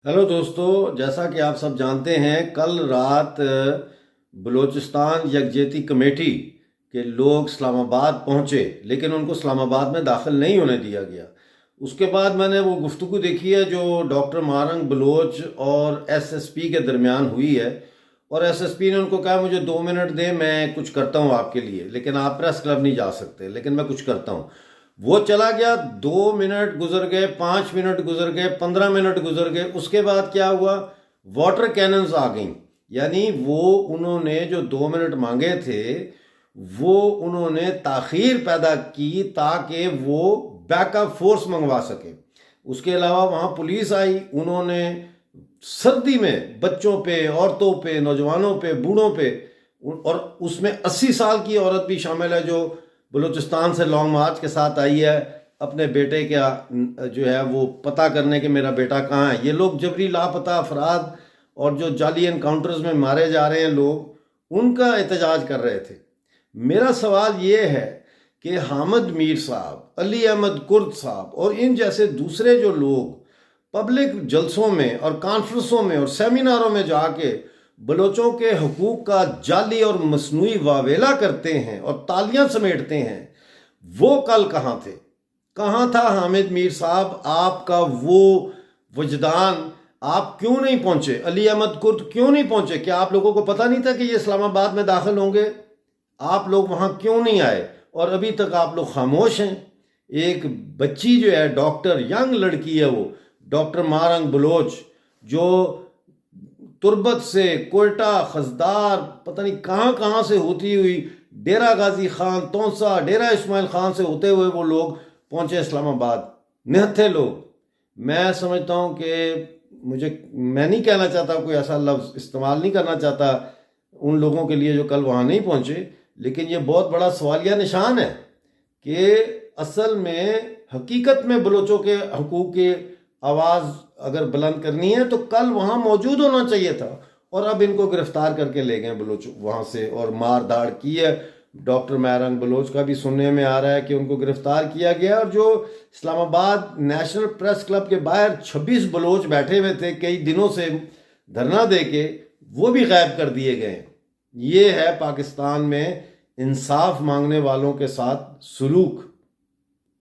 Hello दोस्तों, जैसा कि आप सब जानते हैं, कल रात बलूचिस्तान यकजहती कमेटी के लोग इस्लामाबाद पहुंचे, लेकिन उनको इस्लामाबाद में दाखिल नहीं होने दिया गया। उसके बाद मैंने वो गुफ्तगू देखी है जो डॉक्टर मारंग बलोच और एसएसपी के दरमियान हुई है, और एसएसपी ने उनको कहा मुझे 2 मिनट दें, मैं कुछ करता हूँ आपके लिए, लेकिन आप प्रेस क्लब नहीं जा सकते, लेकिन मैं कुछ करता हूँ। वो चला गया, 2 मिनट गुजर गए, 5 मिनट गुजर गए, 15 मिनट गुजर गए। उसके बाद क्या हुआ, वाटर कैनन्स आ गई। यानी वो उन्होंने जो 2 मिनट मांगे थे वो उन्होंने ताखीर पैदा की ताकि वो बैकअप फोर्स मंगवा सके। उसके अलावा वहाँ पुलिस आई, उन्होंने सर्दी में बच्चों पे, औरतों पे, नौजवानों पे, बूढ़ों पे, और उसमें 80 साल की औरत भी शामिल है जो बलूचिस्तान से लॉन्ग मार्च के साथ आई है अपने बेटे का जो है वो पता करने के मेरा बेटा कहाँ है। ये लोग जबरी लापता अफराद और जो जाली एनकाउंटर्स में मारे जा रहे हैं लोग, उनका एहतजाज कर रहे थे। मेरा सवाल ये है कि हामिद मीर साहब, अली अहमद कुर्द साहब और इन जैसे दूसरे जो लोग पब्लिक जलसों में और कॉन्फ्रेंसों में और सेमिनारों में जाके बलोचों के हकूक़ का जाली और मसनूई वावेला करते हैं और तालियां समेटते हैं, वो कल कहाँ थे? कहाँ था हामिद मीर साहब? आपका वो वजदान, आप क्यों नहीं पहुंचे? अली अहमद कुर्द क्यों नहीं पहुंचे? क्या आप लोगों को पता नहीं था कि ये इस्लामाबाद में दाखिल होंगे? आप लोग वहाँ क्यों नहीं आए? और अभी तक आप लोग खामोश हैं। एक बच्ची जो है, डॉक्टर, यंग लड़की है, वो डॉक्टर मारंग बलोच, जो तुरबत से, कोयटा, खजदार, पता नहीं कहाँ कहाँ से होती हुई डेरा गाजी खान, तौसा, डेरा इस्माइल खान से होते हुए वो लोग पहुँचे इस्लामाबाद। निहत्थे लोग। मैं समझता हूँ कि मैं नहीं कहना चाहता, कोई ऐसा लफ्ज़ इस्तेमाल नहीं करना चाहता उन लोगों के लिए जो कल वहाँ नहीं पहुँचे, लेकिन ये बहुत बड़ा सवालिया निशान है कि असल में हकीकत में बलोचों के हकूक़ की आवाज़ अगर बुलंद करनी है तो कल वहाँ मौजूद होना चाहिए था। और अब इनको गिरफ्तार करके ले गए बलोच वहाँ से और मार धाड़ की है। डॉक्टर मारंग बलोच का भी सुनने में आ रहा है कि उनको गिरफ्तार किया गया, और जो इस्लामाबाद नेशनल प्रेस क्लब के बाहर 26 बलोच बैठे हुए थे कई दिनों से धरना दे के, वो भी गायब कर दिए गए। ये है पाकिस्तान में इंसाफ मांगने वालों के साथ सलूक।